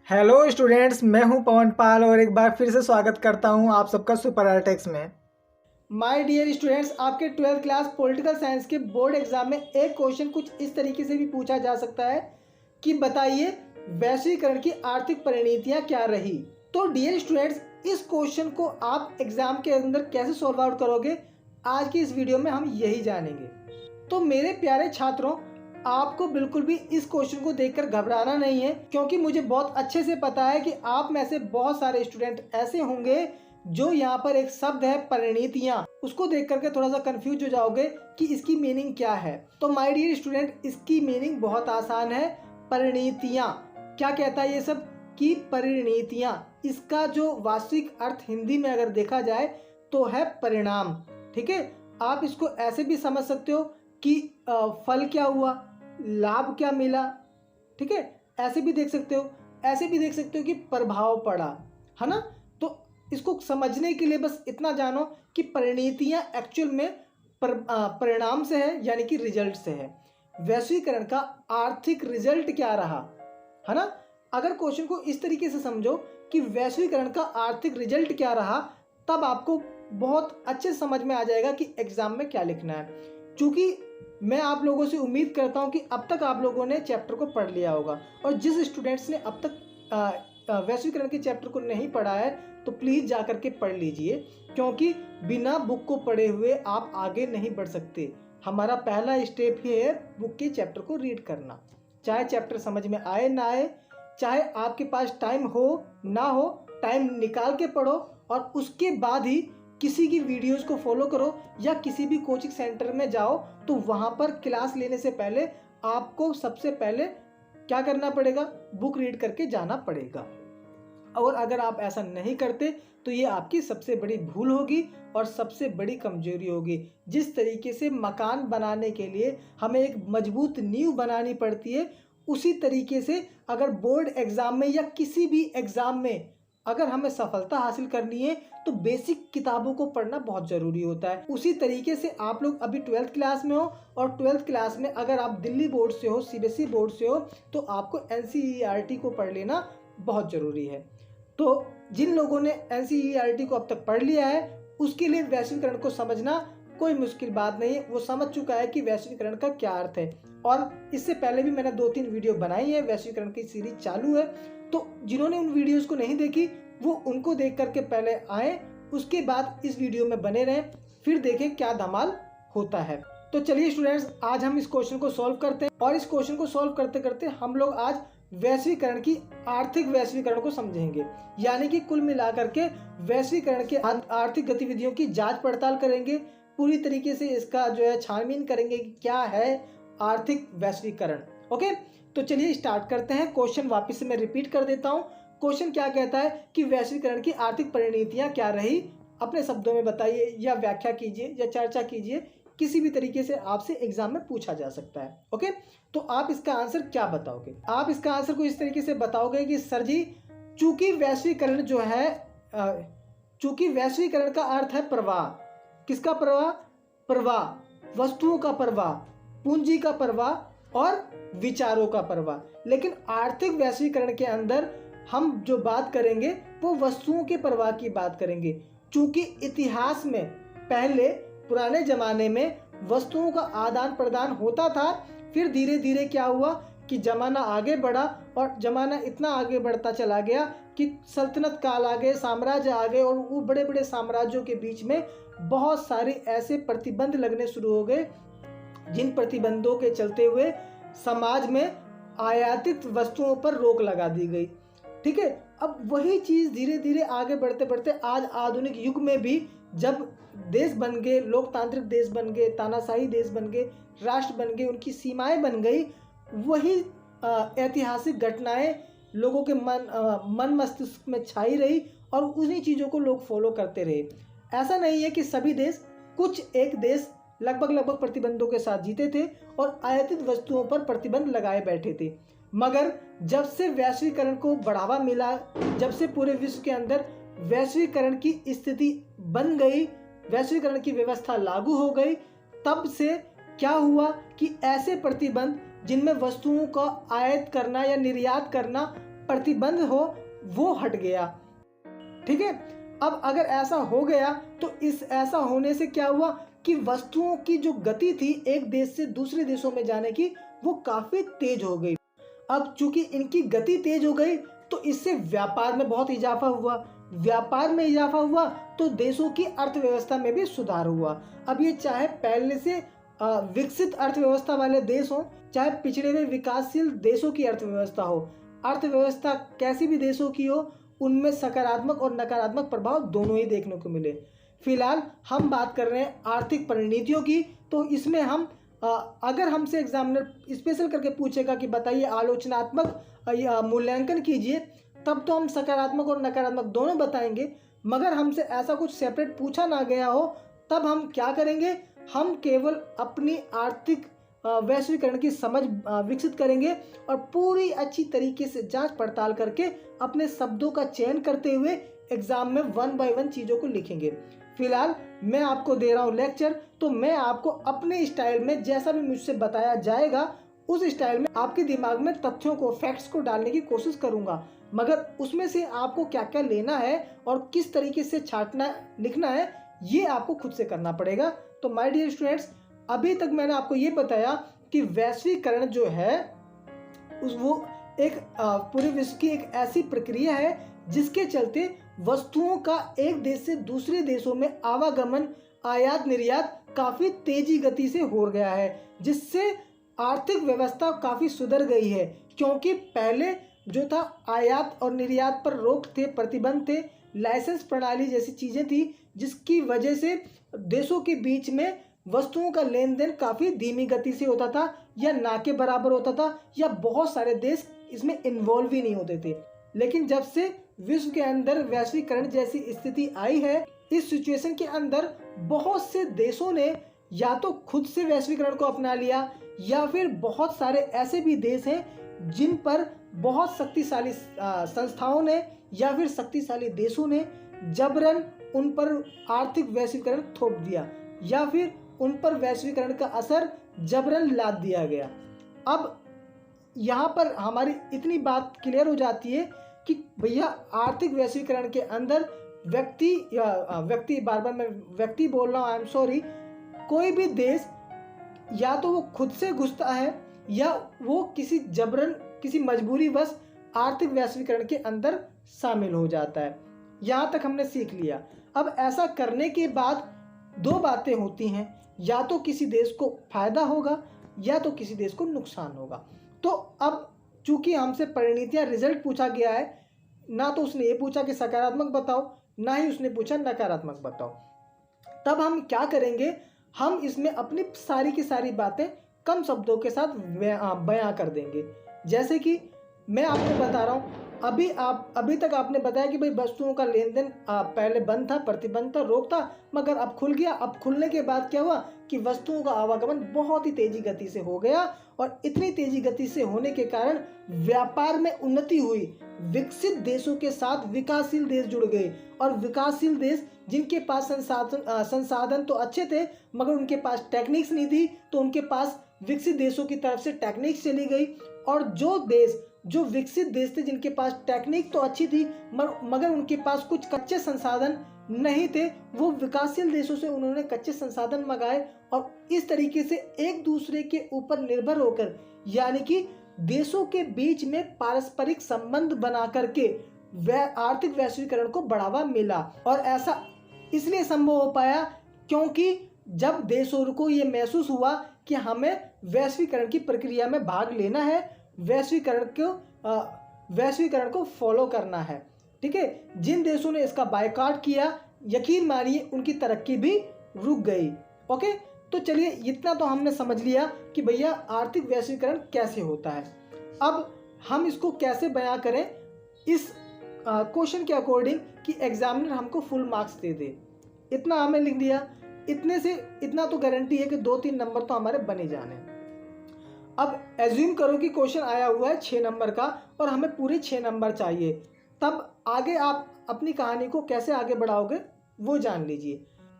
Hello students, मैं हूं पवन पाल और एक बार फिर से स्वागत करता हूं आप सबका सुपर आर्टेक्स में। माय डियर स्टूडेंट्स, आपके 12th क्लास पॉलिटिकल साइंस के बोर्ड एग्जाम में एक क्वेश्चन कुछ इस तरीके से भी पूछा जा सकता है कि बताइए वैश्वीकरण की आर्थिक परिणतियां क्या रही। तो डियर स्टूडेंट्स, इस क्वेश्चन को आप एग्जाम के अंदर कैसे सॉल्व आउट करोगे, आज की इस वीडियो में हम यही जानेंगे। तो मेरे प्यारे छात्रों, आपको बिल्कुल भी इस क्वेश्चन को देखकर घबराना नहीं है, क्योंकि मुझे बहुत अच्छे से पता है कि आप में से बहुत सारे स्टूडेंट ऐसे होंगे जो यहाँ पर एक शब्द है परिणतियां, उसको देख करके थोड़ा सा कंफ्यूज हो जाओगे कि इसकी मीनिंग क्या है। तो माय डियर स्टूडेंट, इसकी मीनिंग बहुत आसान है। परिणतियां क्या कहता है ये सब कि परिणतियां, इसका जो वास्तविक अर्थ हिंदी में अगर देखा जाए तो है परिणाम। ठीक है, आप इसको ऐसे भी समझ सकते हो कि फल क्या हुआ, लाभ क्या मिला। ठीक है, ऐसे भी देख सकते हो, ऐसे भी देख सकते हो कि प्रभाव पड़ा, है ना। तो इसको समझने के लिए बस इतना जानो कि परिणतियां एक्चुअल में परिणाम से है, यानी कि रिजल्ट से है। वैश्वीकरण का आर्थिक रिजल्ट क्या रहा, है ना। अगर क्वेश्चन को इस तरीके से समझो कि वैश्वीकरण का आर्थिक रिजल्ट क्या रहा, तब आपको बहुत अच्छे से समझ में आ जाएगा कि एग्जाम में क्या लिखना है। क्योंकि मैं आप लोगों से उम्मीद करता हूं कि अब तक आप लोगों ने चैप्टर को पढ़ लिया होगा, और जिस स्टूडेंट्स ने अब तक वैश्वीकरण के चैप्टर को नहीं पढ़ा है तो प्लीज़ जा करके पढ़ लीजिए, क्योंकि बिना बुक को पढ़े हुए आप आगे नहीं बढ़ सकते। हमारा पहला स्टेप ही है बुक के चैप्टर को रीड करना, चाहे चैप्टर समझ में आए ना आए, चाहे आपके पास टाइम हो ना हो, टाइम निकाल के पढ़ो और उसके बाद ही किसी की वीडियोस को फॉलो करो या किसी भी कोचिंग सेंटर में जाओ। तो वहाँ पर क्लास लेने से पहले आपको सबसे पहले क्या करना पड़ेगा, बुक रीड करके जाना पड़ेगा। और अगर आप ऐसा नहीं करते तो ये आपकी सबसे बड़ी भूल होगी और सबसे बड़ी कमजोरी होगी। जिस तरीके से मकान बनाने के लिए हमें एक मजबूत नींव बनानी पड़ती है, उसी तरीके से अगर बोर्ड एग्जाम में या किसी भी एग्जाम में अगर हमें सफलता हासिल करनी है तो बेसिक किताबों को पढ़ना बहुत ज़रूरी होता है। उसी तरीके से आप लोग अभी 12th क्लास में हो, और 12th क्लास में अगर आप दिल्ली बोर्ड से हो, सीबीएसई बोर्ड से हो, तो आपको एनसीईआरटी को पढ़ लेना बहुत ज़रूरी है। तो जिन लोगों ने एनसीईआरटी को अब तक पढ़ लिया है, उसके लिए वैश्वीकरण को समझना कोई मुश्किल बात नहीं है। वो समझ चुका है कि वैश्वीकरण का क्या अर्थ है, और इससे पहले भी मैंने 2-3 वीडियो बनाई है, वैश्वीकरण की सीरीज चालू है। तो जिन्होंने उन वीडियोस को नहीं देखी वो उनको देख करके पहले आए, उसके बाद इस वीडियो में बने रहें, फिर देखें क्या धमाल होता है। तो चलिए स्टूडेंट्स, आज हम इस क्वेश्चन को सॉल्व करते हैं, और इस क्वेश्चन को सॉल्व करते करते हम लोग आज वैश्वीकरण की आर्थिक वैश्वीकरण को समझेंगे, यानी कि कुल मिलाकर के वैश्वीकरण के आर्थिक गतिविधियों की जांच पड़ताल करेंगे। पूरी तरीके से इसका जो है छानबीन करेंगे कि क्या है आर्थिक वैश्वीकरण। ओके, तो चलिए स्टार्ट करते हैं। क्वेश्चन वापस से मैं रिपीट कर देता हूं। क्वेश्चन क्या कहता है कि वैश्वीकरण की आर्थिक परिणतियां क्या रही, अपने शब्दों में बताइए या व्याख्या कीजिए या चर्चा कीजिए, किसी भी तरीके से आपसे एग्जाम में पूछा जा सकता है। ओके, तो आप इसका आंसर क्या बताओगे? आप इसका आंसर को इस तरीके से बताओगे कि सर जी, चूंकि वैश्वीकरण जो है, चूंकि वैश्वीकरण का अर्थ है प्रवाह। किसका प्रवाह? प्रवाह, वस्तुओं का प्रवाह, पूंजी का प्रवाह और विचारों का प्रवाह। लेकिन आर्थिक वैश्वीकरण के अंदर हम जो बात करेंगे वो वस्तुओं के प्रवाह की बात करेंगे। चूंकि इतिहास में पहले पुराने जमाने में वस्तुओं का आदान प्रदान होता था, फिर धीरे धीरे क्या हुआ कि जमाना आगे बढ़ा, और जमाना इतना आगे बढ़ता चला गया कि सल्तनत काल आ गए, साम्राज्य आ गए, और वो बड़े बड़े साम्राज्यों के बीच में बहुत सारे ऐसे प्रतिबंध लगने शुरू हो गए, जिन प्रतिबंधों के चलते हुए समाज में आयातित वस्तुओं पर रोक लगा दी गई। ठीक है, अब वही चीज़ धीरे धीरे आगे बढ़ते बढ़ते आज आधुनिक युग में भी जब देश बन गए, लोकतांत्रिक देश बन गए, तानाशाही देश बन गए, राष्ट्र बन गए, उनकी सीमाएं बन गई, वही ऐतिहासिक घटनाएं लोगों के मन मस्तिष्क में छाई रही, और उन्हीं चीज़ों को लोग फॉलो करते रहे। ऐसा नहीं है कि सभी देश, कुछ एक देश लगभग प्रतिबंधों के साथ जीते थे और आयातित वस्तुओं पर प्रतिबंध लगाए बैठे थे। मगर जब से वैश्वीकरण को बढ़ावा मिला, जब से पूरे विश्व के अंदर वैश्वीकरण की स्थिति बन गई, वैश्वीकरण की व्यवस्था लागू हो गई, तब से क्या हुआ कि ऐसे प्रतिबंध जिनमें वस्तुओं का आयात करना या निर्यात करना प्रतिबंध हो वो हट गया। ठीक है, अब अगर ऐसा हो गया तो इस ऐसा होने से क्या हुआ कि वस्तुओं की जो गति थी एक देश से दूसरे देशों में जाने की, वो काफ़ी तेज हो गई। अब चूंकि इनकी गति तेज हो गई तो इससे व्यापार में बहुत इजाफा हुआ, व्यापार में इजाफा हुआ तो देशों की अर्थव्यवस्था में भी सुधार हुआ। अब ये चाहे पहले से विकसित अर्थव्यवस्था वाले देश हो, चाहे पिछड़े हुए विकासशील देशों की अर्थव्यवस्था हो, अर्थव्यवस्था कैसी भी देशों की हो, उनमें सकारात्मक और नकारात्मक प्रभाव दोनों ही देखने को मिले। फिलहाल हम बात कर रहे हैं आर्थिक परिणतियों की, तो इसमें हम अगर हमसे एग्जामिनर स्पेशल करके पूछेगा कि बताइए आलोचनात्मक मूल्यांकन कीजिए, तब तो हम सकारात्मक और नकारात्मक दोनों बताएंगे। मगर हमसे ऐसा कुछ सेपरेट पूछा ना गया हो, तब हम क्या करेंगे, हम केवल अपनी आर्थिक वैश्वीकरण की समझ विकसित करेंगे और पूरी अच्छी तरीके से जांच पड़ताल करके अपने शब्दों का चयन करते हुए एग्जाम में 1 बाय 1 चीज़ों को लिखेंगे। फिलहाल मैं आपको दे रहा हूँ लेक्चर, तो मैं आपको अपने स्टाइल में जैसा भी मुझसे बताया जाएगा उस स्टाइल में आपके दिमाग में तथ्यों को, फैक्ट्स को डालने की कोशिश करूँगा। मगर उसमें से आपको क्या क्या लेना है और किस तरीके से छांटना लिखना है, ये आपको खुद से करना पड़ेगा। तो माय डियर स्टूडेंट्स, अभी तक मैंने आपको ये बताया कि वैश्वीकरण जो है वो एक पूरे विश्व की एक ऐसी प्रक्रिया है जिसके चलते वस्तुओं का एक देश से दूसरे देशों में आवागमन, आयात निर्यात काफ़ी तेजी गति से हो गया है, जिससे आर्थिक व्यवस्था काफ़ी सुधर गई है। क्योंकि पहले जो था आयात और निर्यात पर रोक थे, प्रतिबंध थे, लाइसेंस प्रणाली जैसी चीज़ें थी, जिसकी वजह से देशों के बीच में वस्तुओं का लेन देन काफ़ी धीमी गति से होता था या ना के बराबर होता था, या बहुत सारे देश इसमें इन्वॉल्व ही नहीं होते थे। लेकिन जब से विश्व के अंदर वैश्वीकरण जैसी स्थिति आई है, इस सिचुएशन के अंदर बहुत से देशों ने या तो खुद से वैश्वीकरण को अपना लिया, या फिर बहुत सारे ऐसे भी देश हैं जिन पर बहुत शक्तिशाली संस्थाओं ने या फिर शक्तिशाली देशों ने जबरन उन पर आर्थिक वैश्वीकरण थोप दिया, या फिर उन पर वैश्वीकरण का असर जबरन लाद दिया गया। अब यहाँ पर हमारी इतनी बात क्लियर हो जाती है कि भैया आर्थिक वैश्वीकरण के अंदर व्यक्ति बार बार मैं व्यक्ति बोल रहा हूँ, आई एम सॉरी, कोई भी देश या तो वो खुद से घुसता है या वो किसी मजबूरी वश आर्थिक वैश्वीकरण के अंदर शामिल हो जाता है। यहाँ तक हमने सीख लिया। अब ऐसा करने के बाद दो बातें होती हैं, या तो किसी देश को फायदा होगा या तो किसी देश को नुकसान होगा। तो अब चूंकि हमसे परिणतियां रिजल्ट पूछा गया है, ना तो उसने ये पूछा कि सकारात्मक बताओ, ना ही उसने पूछा नकारात्मक बताओ, तब हम क्या करेंगे, हम इसमें अपनी सारी की सारी बातें कम शब्दों के साथ बयां कर देंगे। जैसे कि मैं आपको बता रहा हूँ, अभी तक आपने बताया कि भाई वस्तुओं का लेन देन पहले बंद था, प्रतिबंध था, रोक था, मगर अब खुल गया। अब खुलने के बाद क्या हुआ कि वस्तुओं का आवागमन बहुत ही तेजी गति से हो गया, और इतनी तेजी गति से होने के कारण व्यापार में उन्नति हुई। विकसित देशों के साथ विकासशील देश जुड़ गए, और विकासशील देश जिनके पास संसाधन तो अच्छे थे मगर उनके पास टेक्निक्स नहीं थी, तो उनके पास विकसित देशों की तरफ से टेक्निक्स चली गई। और जो विकसित देश थे जिनके पास टेक्निक तो अच्छी थी मगर उनके पास कुछ कच्चे संसाधन नहीं थे, वो विकासशील देशों से उन्होंने कच्चे संसाधन मंगाए, और इस तरीके से एक दूसरे के ऊपर निर्भर होकर, यानी कि देशों के बीच में पारस्परिक संबंध बना करके आर्थिक वैश्वीकरण को बढ़ावा मिला। और ऐसा इसलिए संभव हो पाया क्योंकि जब देशों को ये महसूस हुआ कि हमें वैश्वीकरण की प्रक्रिया में भाग लेना है, वैश्वीकरण को फॉलो करना है। ठीक है, जिन देशों ने इसका बायकॉट किया, यकीन मानिए उनकी तरक्की भी रुक गई। ओके, तो चलिए इतना तो हमने समझ लिया कि भैया आर्थिक वैश्वीकरण कैसे होता है। अब हम इसको कैसे बयां करें इस क्वेश्चन के अकॉर्डिंग कि एग्जामिनर हमको फुल मार्क्स दे दे। इतना हमें लिख दिया, इतने से इतना तो गारंटी है कि 2-3 नंबर तो हमारे बने जाने। अब एज्यूम करो कि क्वेश्चन आया हुआ है 6 नंबर का और हमें पूरे 6 नंबर चाहिए, तब आगे आप अपनी कहानी को कैसे आगे बढ़ाओगे वो जान लीजिए।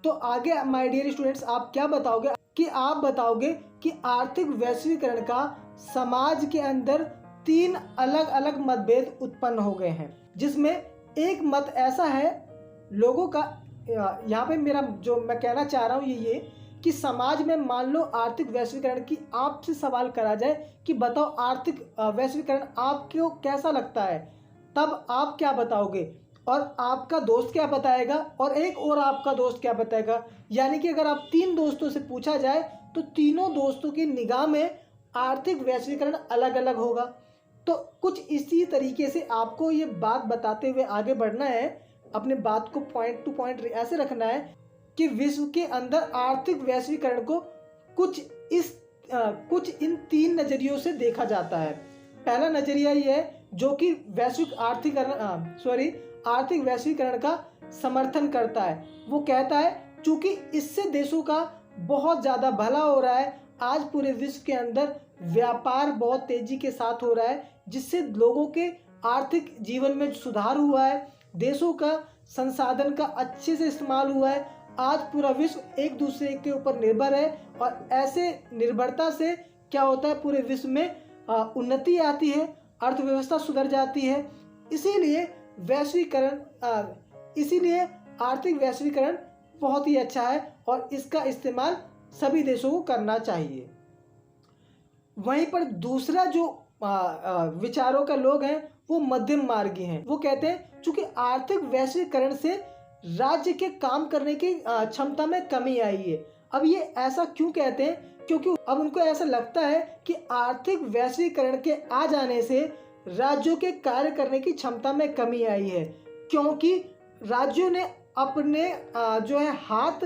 तो आगे माय डियर स्टूडेंट्स आप क्या बताओगे कि आप बताओगे कि आर्थिक वैश्वीकरण का समाज के अंदर तीन अलग अलग मतभेद उत्पन्न हो गए हैं, जिसमें एक मत ऐसा है लोगों का, यहाँ पे मेरा जो मैं कहना चाह रहा हूँ ये कि समाज में मान लो आर्थिक वैश्वीकरण की आपसे सवाल करा जाए कि बताओ आर्थिक वैश्वीकरण आपको कैसा लगता है, तब आप क्या बताओगे और आपका दोस्त क्या बताएगा और एक और आपका दोस्त क्या बताएगा। यानी कि अगर आप तीन दोस्तों से पूछा जाए तो तीनों दोस्तों की निगाह में आर्थिक वैश्वीकरण अलग अलग होगा। तो कुछ इसी तरीके से आपको ये बात बताते हुए आगे बढ़ना है, अपने बात को पॉइंट टू पॉइंट ऐसे रखना है कि विश्व के अंदर आर्थिक वैश्वीकरण को कुछ इन तीन नज़रियों से देखा जाता है। पहला नज़रिया ये है जो कि आर्थिक वैश्वीकरण का समर्थन करता है। वो कहता है चूंकि इससे देशों का बहुत ज़्यादा भला हो रहा है, आज पूरे विश्व के अंदर व्यापार बहुत तेज़ी के साथ हो रहा है, जिससे लोगों के आर्थिक जीवन में सुधार हुआ है, देशों का संसाधन का अच्छे से इस्तेमाल हुआ है। आज पूरा विश्व एक दूसरे के ऊपर निर्भर है और ऐसे निर्भरता से क्या होता है, पूरे विश्व में उन्नति आती है, अर्थव्यवस्था सुधर जाती है। इसीलिए आर्थिक वैश्वीकरण बहुत ही अच्छा है और इसका इस्तेमाल सभी देशों को करना चाहिए। वहीं पर दूसरा जो विचारों का लोग हैं वो मध्यम मार्गी हैं। वो कहते हैं चूंकि आर्थिक वैश्वीकरण से राज्य के काम करने की क्षमता में कमी आई है। अब ये ऐसा क्यों कहते हैं? क्योंकि अब उनको ऐसा लगता है कि आर्थिक वैश्वीकरण के आ जाने से राज्यों के कार्य करने की क्षमता में कमी आई है, क्योंकि राज्यों ने अपने जो है हाथ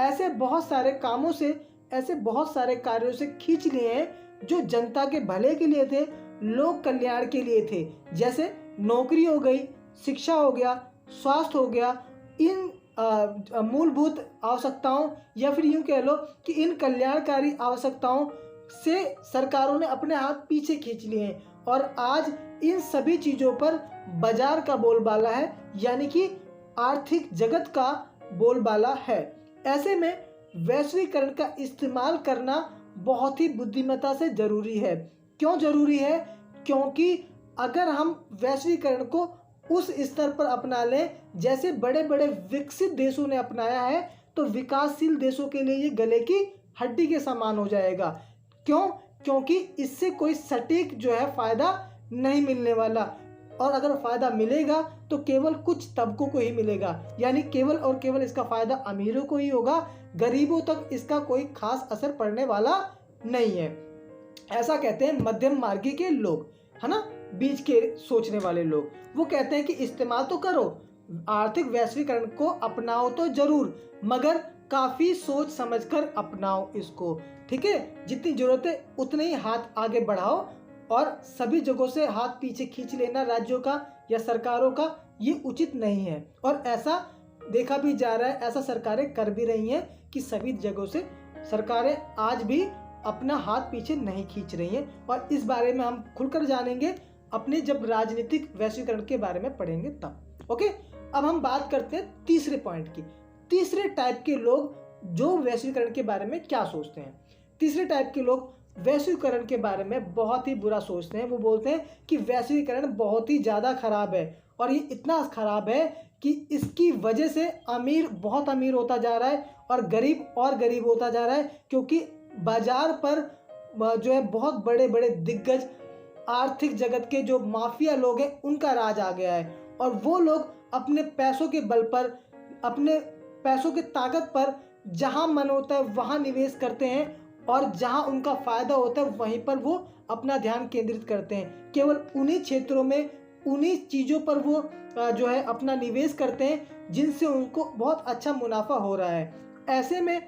ऐसे बहुत सारे कामों से, ऐसे बहुत सारे कार्यों से खींच लिए हैं जो जनता के भले के लिए थे, लोक कल्याण के लिए थे। जैसे नौकरी हो गई, शिक्षा हो गया, स्वास्थ्य हो गया, इन मूलभूत आवश्यकताओं या फिर यूं कह लो कि इन कल्याणकारी आवश्यकताओं से सरकारों ने अपने हाथ पीछे खींच लिए हैं और आज इन सभी चीज़ों पर बाजार का बोलबाला है, यानी कि आर्थिक जगत का बोलबाला है। ऐसे में वैश्वीकरण का इस्तेमाल करना बहुत ही बुद्धिमत्ता से ज़रूरी है। क्यों ज़रूरी है? क्योंकि अगर हम वैश्वीकरण को उस स्तर पर अपना लें जैसे बड़े बड़े विकसित देशों ने अपनाया है, तो विकासशील देशों के लिए ये गले की हड्डी के समान हो जाएगा। क्यों? क्योंकि इससे कोई सटीक जो है फ़ायदा नहीं मिलने वाला, और अगर फ़ायदा मिलेगा तो केवल कुछ तबकों को ही मिलेगा, यानी केवल और केवल इसका फ़ायदा अमीरों को ही होगा, गरीबों तक इसका कोई खास असर पड़ने वाला नहीं है। ऐसा कहते हैं मध्यम मार्गी के लोग, है ना, बीच के सोचने वाले लोग। वो कहते हैं कि इस्तेमाल तो करो, आर्थिक वैश्वीकरण को अपनाओ तो जरूर, मगर काफ़ी सोच समझकर अपनाओ इसको, ठीक है। जितनी ज़रूरत है उतने ही हाथ आगे बढ़ाओ, और सभी जगहों से हाथ पीछे खींच लेना राज्यों का या सरकारों का, ये उचित नहीं है। और ऐसा देखा भी जा रहा है, ऐसा सरकारें कर भी रही हैं कि सभी जगहों से सरकारें आज भी अपना हाथ पीछे नहीं खींच रही हैं। और इस बारे में हम खुलकर जानेंगे अपने जब राजनीतिक वैश्वीकरण के बारे में पढ़ेंगे तब। ओके, अब हम बात करते हैं तीसरे पॉइंट की। तीसरे टाइप के लोग जो वैश्वीकरण के बारे में क्या सोचते हैं। तीसरे टाइप के लोग वैश्वीकरण के बारे में बहुत ही बुरा सोचते हैं। वो बोलते हैं कि वैश्वीकरण बहुत ही ज़्यादा खराब है, और ये इतना खराब है कि इसकी वजह से अमीर बहुत अमीर होता जा रहा है और गरीब होता जा रहा है, क्योंकि बाजार पर जो है बहुत बड़े बड़े दिग्गज आर्थिक जगत के जो माफिया लोग हैं उनका राज आ गया है, और वो लोग अपने पैसों के बल पर, अपने पैसों की ताकत पर जहां मन होता है वहां निवेश करते हैं, और जहां उनका फ़ायदा होता है वहीं पर वो अपना ध्यान केंद्रित करते हैं। केवल उन्हीं क्षेत्रों में, उन्हीं चीज़ों पर वो जो है अपना निवेश करते हैं जिनसे उनको बहुत अच्छा मुनाफा हो रहा है। ऐसे में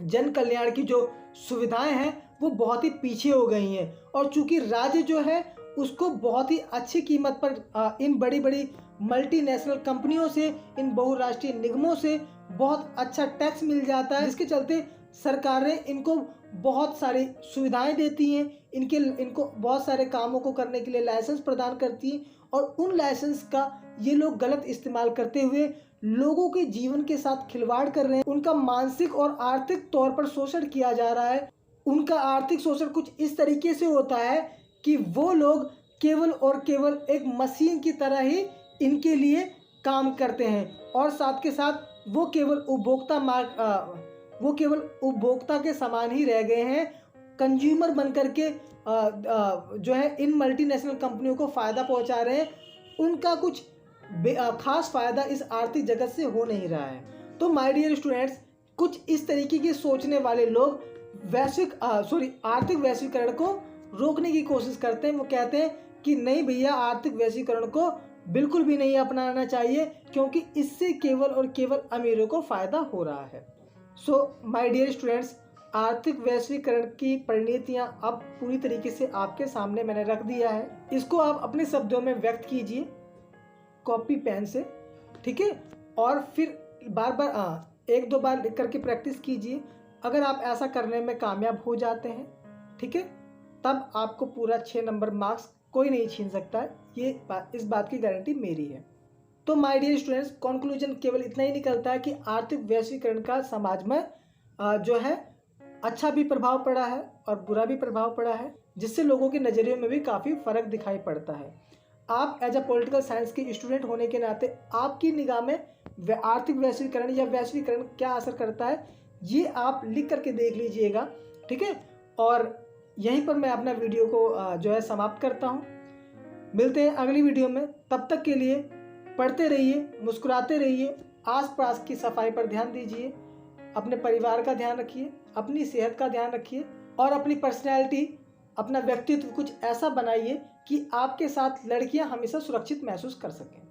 जन कल्याण की जो सुविधाएं हैं वो बहुत ही पीछे हो गई हैं, और चूंकि राज्य जो है उसको बहुत ही अच्छी कीमत पर इन बड़ी बड़ी मल्टीनेशनल कंपनियों से, इन बहुराष्ट्रीय निगमों से बहुत अच्छा टैक्स मिल जाता है, जिसके चलते सरकारें इनको बहुत सारी सुविधाएं देती हैं, इनको बहुत सारे कामों को करने के लिए लाइसेंस प्रदान करती हैं, और उन लाइसेंस का ये लोग गलत इस्तेमाल करते हुए लोगों के जीवन के साथ खिलवाड़ कर रहे हैं। उनका मानसिक और आर्थिक तौर पर शोषण किया जा रहा है। उनका आर्थिक शोषण कुछ इस तरीके से होता है कि वो लोग केवल और केवल एक मशीन की तरह ही इनके लिए काम करते हैं और साथ के साथ वो केवल उपभोक्ता के समान ही रह गए हैं। कंज्यूमर बनकर के जो है इन मल्टीनेशनल कंपनियों को फ़ायदा पहुंचा रहे हैं। उनका कुछ खास फ़ायदा इस आर्थिक जगत से हो नहीं रहा है। तो माय डियर स्टूडेंट्स, कुछ इस तरीके के सोचने वाले लोग आर्थिक वैश्वीकरण को रोकने की कोशिश करते हैं। वो कहते हैं कि नहीं भैया, आर्थिक वैश्वीकरण को बिल्कुल भी नहीं अपनाना चाहिए क्योंकि इससे केवल और केवल अमीरों को फ़ायदा हो रहा है। सो माय डियर स्टूडेंट्स, आर्थिक वैश्वीकरण की परिणतियाँ अब पूरी तरीके से आपके सामने मैंने रख दिया है। इसको आप अपने शब्दों में व्यक्त कीजिए कॉपी पेन से, ठीक है, और फिर बार बार 1-2 बार लिख करके प्रैक्टिस कीजिए। अगर आप ऐसा करने में कामयाब हो जाते हैं, ठीक है, तब आपको पूरा 6 नंबर मार्क्स कोई नहीं छीन सकता है। इस बात की गारंटी मेरी है। तो माय डियर स्टूडेंट्स, कंक्लूजन केवल इतना ही निकलता है कि आर्थिक वैश्वीकरण का समाज में जो है अच्छा भी प्रभाव पड़ा है और बुरा भी प्रभाव पड़ा है, जिससे लोगों के नज़रिए में भी काफ़ी फ़र्क दिखाई पड़ता है। आप एज अ पॉलिटिकल साइंस के स्टूडेंट होने के नाते आपकी निगाह में आर्थिक वैश्वीकरण या वैश्वीकरण क्या असर करता है, ये आप लिख करके देख लीजिएगा, ठीक है। और यहीं पर मैं अपना वीडियो को जो है समाप्त करता हूँ। मिलते हैं अगली वीडियो में। तब तक के लिए पढ़ते रहिए, मुस्कुराते रहिए, आसपास की सफाई पर ध्यान दीजिए, अपने परिवार का ध्यान रखिए, अपनी सेहत का ध्यान रखिए और अपनी पर्सनैलिटी, अपना व्यक्तित्व कुछ ऐसा बनाइए कि आपके साथ लड़कियां हमेशा सुरक्षित महसूस कर सकें।